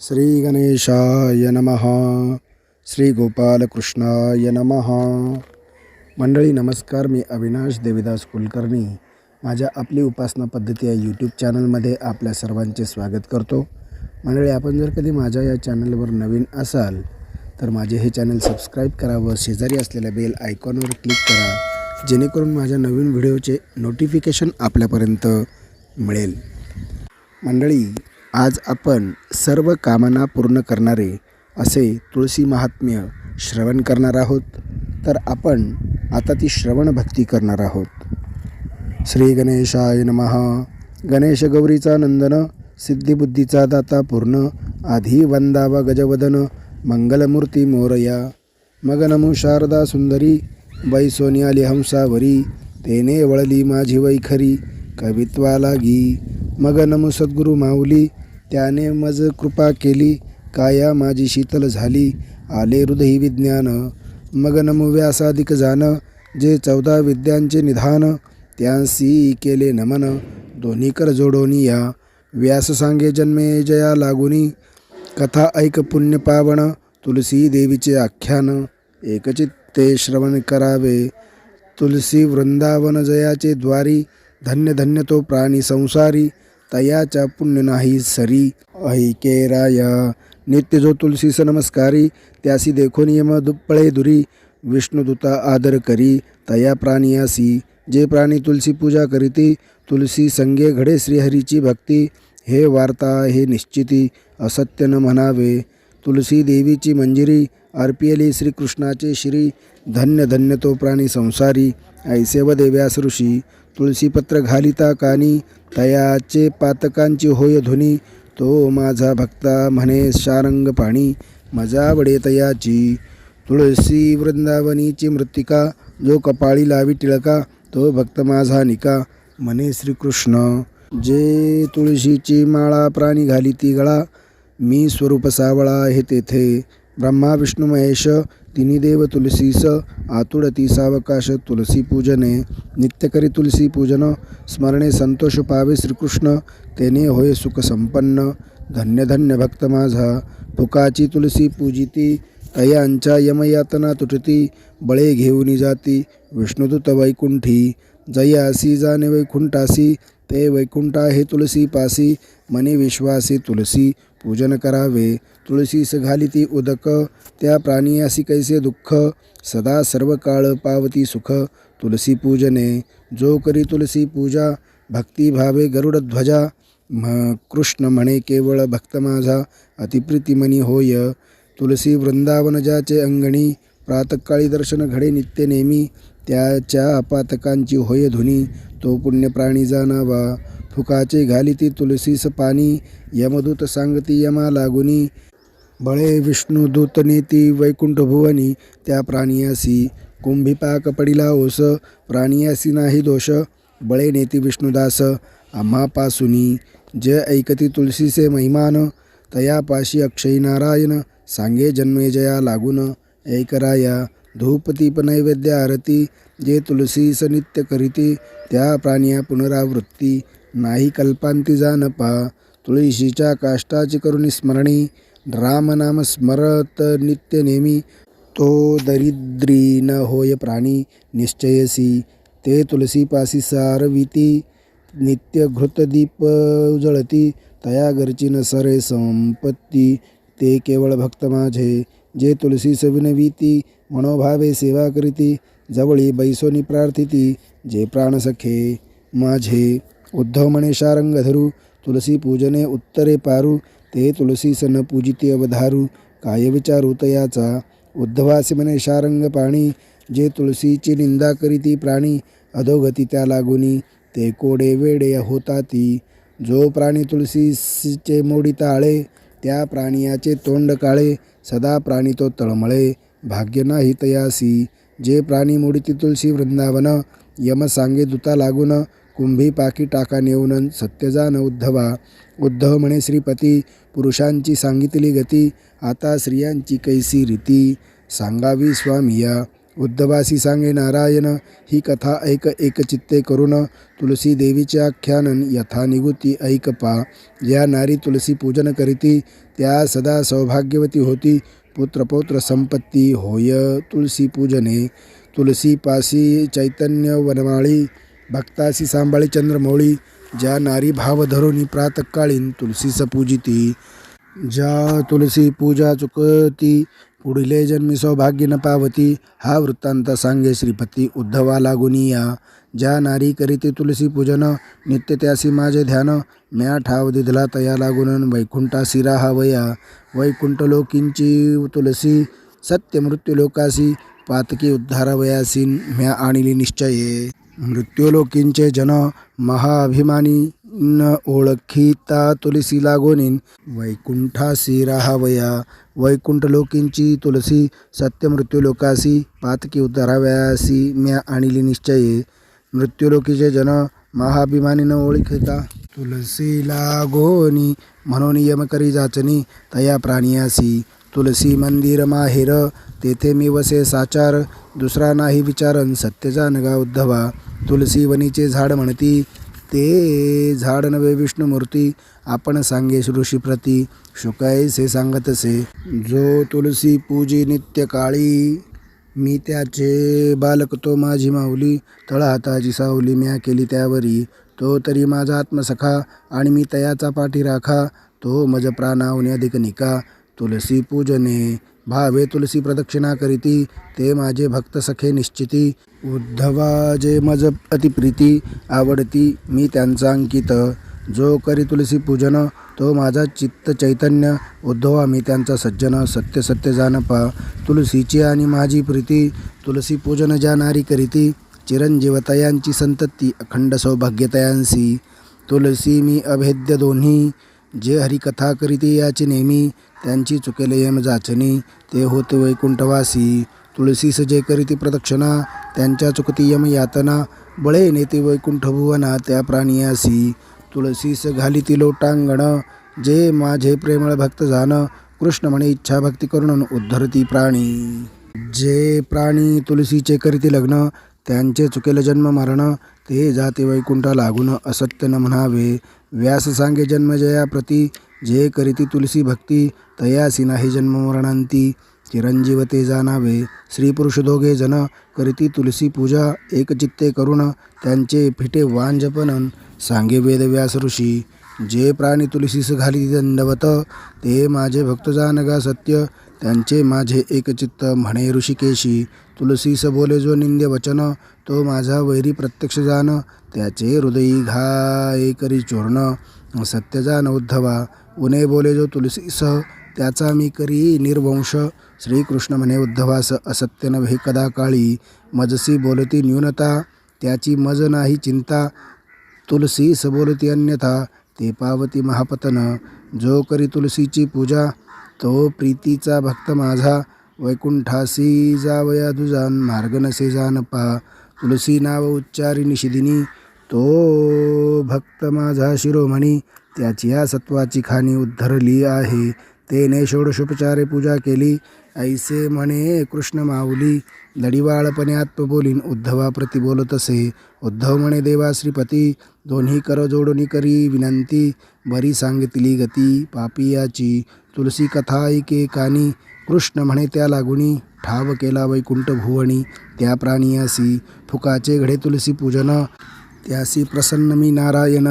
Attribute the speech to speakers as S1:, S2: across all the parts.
S1: श्री गणेशाय नमः. श्री गोपालकृष्णाय नमः. मंडळी नमस्कार. मी अविनाश देविदास कुलकर्णी माझ्या आपली उपासना पद्धती या यूट्यूब चॅनलमध्ये आपल्या सर्वांचे स्वागत करतो. मंडळी, आपण जर कधी माझ्या या चॅनलवर नवीन असाल तर माझे हे चॅनल सबस्क्राईब करा व शेजारी असलेल्या बेल आयकॉनवर क्लिक करा, जेणेकरून माझ्या नवीन व्हिडिओचे नोटिफिकेशन आपल्यापर्यंत मिळेल. मंडळी, आज आपण सर्व कामना पूर्ण करणारे असे तुळशी महात्म्य श्रवण करणार आहोत. तर आपण आता ती श्रवण भक्ती करणार आहोत. श्री गणेशाय नमः. गणेश गौरीचा नंदन, सिद्धिबुद्धीचा दाता पूर्ण, आधी वंदावा गजवदन, मंगलमूर्ती मोरया. मग नमो शारदा सुंदरी, वै सोन्याली हंसावरी, तेने वळली माझी वैखरी, कवित्वा लागी. मग नमो सद्गुरु माऊली, त्याने मज कृपा केली, काया माझी शीतल झाली, आले हृदयी विज्ञान. मग नमो व्यासाधिक जान, जे 14 विद्यांचे निधान, त्यांसी केले नमन, दोन्ही कर जोडोनी या. व्यास सांगे जन्मे जया लागुनी, कथा ऐक पुण्य पावन, तुलसी देवीचे आख्यान, एकचित्ते श्रवण करावे. तुलसी वृंदावन जयाचे द्वारी, धन्य धन्य तो प्राणी संसारी, तयाचा पुण्य नाही सरी. ऐके राया नित्य जो तुलसीस नमस्कारी, त्यासी देखोन यम दुप्पळे दुरी, विष्णुदूता आदर करी, तया प्राणियासी. जे प्राणी तुलसी पूजा करीती, तुलसी संगे घडे श्रीहरीची भक्ती. हे वार्ता हे निश्चिती, असत्य न म्हणावे. तुलसी देवीची मंजिरी, अर्पियली श्रीकृष्णाचे श्री, धन्य धन्य तो प्राणी संसारी. ऐसे वदे व्यास ऋषी, तुळशीपत्र घालिता कानी, तयाचे पातकांची होय धुनी, तो माझा भक्ता म्हणे शारंग पाणी, मजा वडे तयाची. तुळसी वृंदावनीची मृत्तिका, जो कपाळी लावी टिळका, तो भक्त माझा निका, म्हणे श्रीकृष्ण. जे तुळशीची माळा प्राणी घालिती गळा, मी स्वरूप सावळा हे तेथे. ब्रह्मा विष्णू महेश तिन्ही देव तुलसीस, आतुडती सावकाश तुलसी पूजने. नित्य करी तुलसी पूजन, स्मरणे संतोष पावे श्रीकृष्ण, तेने होय सुख संपन्न. धन्य धन्य भक्त माझा, फुकाची तुलसी पूजिती, तयांच्या यमयातना तुटती, बळे घेऊन जाती विष्णुदूत वैकुंठी. जयासी जाणे वैकुंठासी, ते वैकुंठ आहे तुलसी पासी, मनी विश्वासी तुलसी पूजन करावे. तुळशीस घालिती उदक, त्या प्राणियासी कैसे दुःख, सदा सर्व काळ पावती सुख, तुलसी पूजने. जो करी तुलसी पूजा, भक्ती भावे गरुडध्वजा, कृष्ण म्हणे केवळ भक्त माझा, अतिप्रीतिमनी होय. तुलसी वृंदावन ज्याचे अंगणी, प्रातकाळी दर्शन घडे नित्य नेमी, त्याच्या पातकांची होय धुनी, तो पुण्य प्राणी जाणावा. फुकाचे घालिती तुलसीस पाणी, यमदूत सांगती यमा लागुनी, बळे विष्णुदूत नेती वैकुंठ भुवनी, त्या प्राणियासी. कुंभिपाक पडिला ओस, प्राणियासी नाही दोष, बळे नेती विष्णुदास आम्हापासुनी. जे ऐकती तुलसीचे महिमान, तयापाशी अक्षयी नारायण, सांगे जन्मे जया लागून. ऐकराया धूपदीप नैवेद्य आरती, जे तुलसीस नित्य करीती, त्या प्राणिया पुनरावृत्ती, नाही कल्पांती जाण पा. तुळशीच्या काष्टाची करुणी स्मरणी, रामनाम स्मरत नित्य नेमी, तो दरिद्री न होय प्राणी निश्चयसी. ते तुलसीपासी सारविती, नित्य घृतदीप उजळती, तया घरची न सरे संपत्ती. ते केवळ भक्त माझे, जे तुलसीस विनविती, मनोभावे सेवा करीती, जवळी बैसोनी प्रार्थिती, जे प्राणसखे माझे. उद्धव म्हणे शारंग धरू, तुलसी पूजने उत्तरे पारू, ते तुलसीस न पूजिते अवधारू, काय विचारू तयाचा. उद्धवासी म्हणे शारंग पाणी, जे तुलसीची निंदा करीती प्राणी, अधोगती त्या लागुनी, ते कोडे वेडे होताती. जो प्राणी तुलसीचे मोडिता आळे, त्या प्राणियाचे तोंड काळे, सदा प्राणी तो तळमळे, भाग्य नाही तयासी. जे प्राणी मोडिती तुलसी वृंदावन, यम सांगे दूता लागून, कुंभी पाकी टाका नेऊन, सत्य जाण उद्धवा. उद्धव म्हणे श्रीपती, पुरुषांची सांगितली गती, आता स्त्रियांची कैसी रीती, सांगावी स्वामिया. उद्धवासी सांगे नारायण, ही कथा ऐक एकचित्ते करून. तुलसी देवीचे आख्यानन यथा निगुती ऐक पा. ज्या नारी तुलसी पूजन करीती, त्या सदा सौभाग्यवती होती. पुत्रपौत्र संपत्ती होय तुलसी पूजने. तुलसी पासी चैतन्य वनमाळी, भक्तासी सांभाळी चंद्रमौळी. ज्या नारी भाव धरुनी प्रातकाळीन तुलसीस पूजिती. ज्या तुलसी पूजा चुकती, पुढले जन्मी सौभाग्य न पावती. हा वृत्तांत सांगे श्रीपती उद्धवा लागुनिया. ज्या नारी करीती तुलसी पूजन, नित्य त्यासी माझे ध्यान. म्या ठाव दिधला तया लागून, वैकुंठासी राहावया. वैकुंठ लोकींची तुलसी, सत्य मृत्यू लोकासी. पातकी उद्धारवयासी, म्या आणिली निश्चये. मृत्यूलोकींचे जन महाअभिमानी, न ओळखीता तुलसी लागोनीन. वैकुंठासी राहावया. वैकुंठ लोकींची तुलसी, सत्य मृत्यूलोकासी. पातकी उद्धारावयासी, म्या आणिली निश्चये. मृत्यूलोकीचे जन महाअभिमानी, न ओळखीता तुलसी लागोनी. म्हणून यम करी जाचनी, तया प्राणियासी. तुलसी मंदिर माहेर, तेथे मी वसे साचार. दुसरा नाही विचारन, सत्य जानगा उद्धवा. तुलसी वनीचे झाड म्हणती, ते झाड नवे विष्णुमूर्ती. आपण सांगे ऋषीप्रती, शुकायसे सांगतसे. जो तुलसी पूजी नित्य काळी, मी त्याचे बालक तो माझी माऊली. तळहाताची सावली म्या केली त्यावरी. तो तरी माझा आत्मसखा, आणि मी तयाचा पाठी राखा. तो मज प्राणाहुनी अधिक निका. तुलसी पूजने भावे तुलसी प्रदक्षिणा करीती, ते माझे भक्त सखे निश्चिती. उद्धवा जे मज अतिप्रीती आवडती, मी त्यांचा अंकित. जो करी तुलसी पूजन, तो माझा चित्त चैतन्य. उद्धवा मी त्यांचा सज्जन, सत्य सत्य जानपा. तुलसीची आणि माझी प्रीती, तुलसी पूजन ज्या नारी करीती. चिरंजीवतयांची संतती, अखंड सौभाग्यतयांसी. तुलसी मी अभेद्य दोन्ही, जे हरिकथा करीती याची नेमी. त्यांची चुकेले यम जाचनी, ते होते वैकुंठवासी. तुलसीस जे करीती प्रदक्षिणा, त्यांच्या चुकती यम यातना. बळे नेते वैकुंठ भुवना, त्या प्राणियासी. तुलसीस घालिती लोटांगण, जे माझे प्रेमळ भक्त जाण. कृष्ण म्हणे इच्छा भक्ती करून, उद्धरती प्राणी. जे प्राणी तुलसीचे करीती लग्न, त्यांचे चुकेल जन्म मरण. ते जाते वैकुंठ लागून, असत्य न म्हणावे. व्यास सांगे जन्मजया प्रती, जे करीती तुलसी भक्ती. तयासी नाही जन्म मरणांती, चिरंजीव ते जाणावे. स्त्री पुरुष दोघे जन, करीती तुलसी पूजा एकचित्ते करून. त्यांचे फिटे वांझपण, सांगे वेद व्यास ऋषी. जे प्राणी तुलसीस घाली दंडवत, ते माझे भक्त जानगा सत्य. त्यांचे माझे एकचित्त म्हणे ऋषिकेशी. तुलसीस बोले जो निंद्य वचन, तो माझा वैरी प्रत्यक्ष जाण. त्याचे हृदयी घाय करी चूर्ण, सत्य जाण उद्धवा. उने बोले जो तुलसीस, त्याचा मी करी निर्वंश. श्रीकृष्ण म्हणे उद्धवास, असत्य नव्हे कदा काळी. मजसी बोलती न्यूनता, त्याची मज नाही चिंता. तुलसीस बोलती अन्यथा, ते पावती महापतन. जो करी तुलसीची पूजा, तो प्रीतीचा भक्त माझा. वैकुंठासी जावया दुजान, मार्ग नसे जान पा. तुलसी नाव उच्चारी निशिदिनी, तो भक्त माझा शिरोमणी. त्याची या सत्वाची खाणी उद्धरली आहे, तेने षोडशोपचारे पूजा केली. ऐसे म्हणे कृष्ण माऊली, लढीवाळपणे आत्मबोलीन उद्धवा प्रति बोलतसे. उद्धव म्हणे देवा श्रीपती, दोन्ही कर जोडणी करी विनंती. बरी सांगितली गती पापियाची, तुलसी कथा ऐके कानी. कृष्ण म्हणे त्या लागुनी, ठाव केला वैकुंठ भुवनी. त्या प्राणियासी फुकाचे घडे तुलसी पूजन, त्यासी प्रसन्न मी नारायण.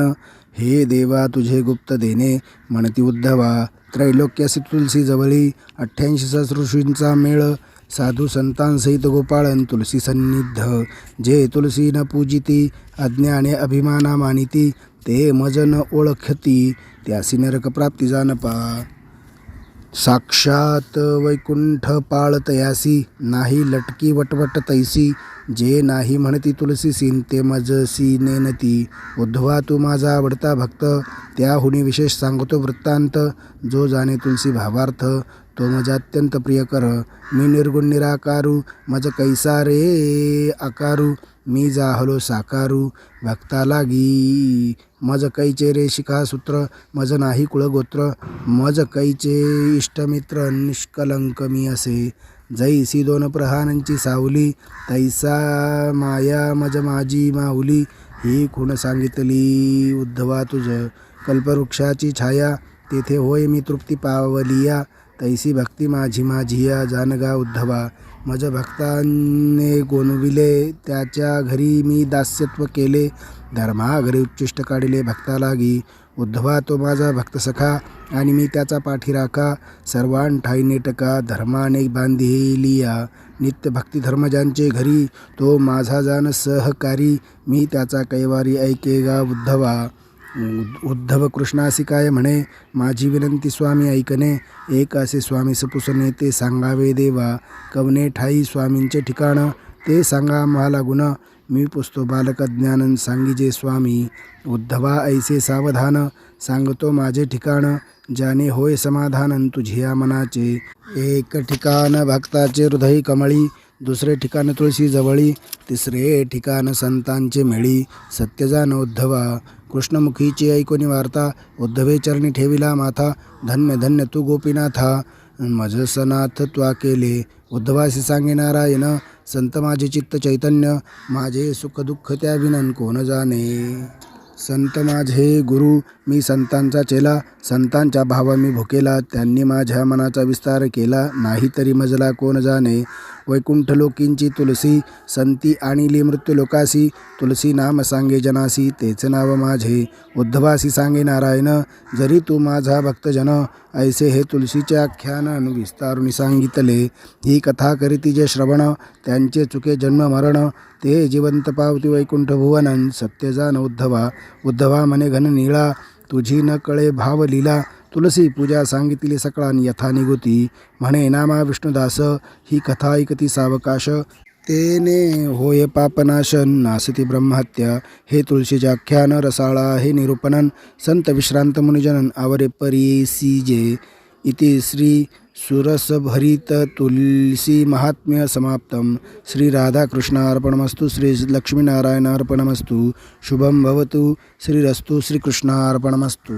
S1: हे देवा तुझे गुप्त देणे, म्हणती उद्धवा. त्रैलोक्यासी तुलसी जवळी, 88 सहस्र ऋषींचा मेळ. साधू संतांसहित गोपाळन तुलसी सन्निध. जे तुलसी न पूजिती, अज्ञाने अभिमाना मानिती. ते मज न ओळखती, त्यासी नरक प्राप्ती जानपा. साक्षात वैकुंठ पाळतयासी, नाही लटकी वटवट तैसी. जे नाही म्हणती तुलसीसीन, ते मजसी नेनती. उद्धवा तू माझा आवडता भक्त, त्याहुनी विशेष सांगतो वृत्तांत. जो जाणे तुलसी भावार्थ, तो मज अत्यंत प्रियकर. मी निर्गुण निराकारू, मज कैसा रे आकारू. मी जाहलो साकारू, भक्ता लागी. मज कैचे रे शिखासूत्र, मज नाही कुळगोत्र. मज कैचे इष्टमित्र, निष्कलंक मी असे. जैसी दोन प्रहारांची सावली, तैसा माया मज माझी माऊली. ही खुण सांगितली उद्धवा तुझ, कल्पवृक्षाची छाया, तेथे होय मी तृप्ती पावलिया. तैसी भक्ती माझी माझिया, जानगा उद्धवा. मज भक्ताने गोणविले, त्याच्या घरी मी दास्यत्व केले. धर्माघरी उच्चिष्ट काढिले भक्ता लागी. उद्धवा तो माझा भक्त सखा, आणि मी त्याचा पाठीराखा. सर्वांठाई नेटका, धर्माने बांधिलिया. नित्य भक्ती धर्मजांचे घरी, तो माझा जाण सहकारी. मी त्याचा कैवारी ऐकेगा उद्धवा. उद्धव कृष्णासी काय म्हणे, माझी विनंती स्वामी ऐकणे. एक असे स्वामी सपुसणे, ते सांगावे देवा. कवने ठाई स्वामींचे ठिकाण, ते सांगा मला गुण. मी पुसतो बालक ज्ञान, सांगिजे स्वामी. उद्धवा ऐसे सावधान, सांगतो माझे ठिकाण. ज्याने होय समाधान तुझिया मनाचे. एक ठिकाण भक्ताचे हृदय कमळी, दुसरे ठिकाण तुळशी जवळी, तिसरे ठिकाण संतांचे मेळी. सत्य जाण उद्धवा, कृष्णमुखीची ऐकोनी वार्ता. उद्धवे चरणी ठेविला माथा, धन्य धन्य तू गोपीनाथा. मजसनाथ त्वा केले, उद्धवासी सांगे नारायण. संत माझे चित्त चैतन्य, माझे सुख दुःख त्या विनन कोण जाणे. संत माझे गुरु, मी संतांचा चेला. संतांच्या भावा मी भुकेला, त्यांनी माझ्या मनाचा विस्तार केला. नाही तरी मजला कोण जाणे. वैकुंठ लोकींची तुलसी, संती आणिली मृत्यू लोकासी. तुलसी नाम सांगे जनासी, तेच नाव माझे. उद्धवासी सांगे नारायण, जरी तू माझा भक्तजन. ऐसे हे तुलसीचे आख्यान विस्तारुनी सांगितले. ही कथा करीती जे श्रवण, त्यांचे चुके जन्म मरण. ते जिवंत पावती वैकुंठ भुवन, सत्य जाण उद्धवा. उद्धवा म्हणे घन नीळा, तुझी न कळे भाव लीला. तुलसी पूजा सांगितली सकळांनी यथा निगुती. म्हणे नामा विष्णुदास, ही कथा ऐकती सावकाश. तेने होय पापनाश, नासती ब्रह्महत्या. हे तुळशीचे आख्यान रसाळा हे निरूपणन. संत विश्रांत मुनिजनन आवरे परीसीजे. इति श्री सुरसभरित तुलसी महात्म्य समाप्तम. श्री राधाकृष्णार्पणमस्तु. श्री लक्ष्मीनारायणार्पणमस्तु. शुभम भवतु. श्रीरस्तु. श्रीकृष्णार्पणमस्तु.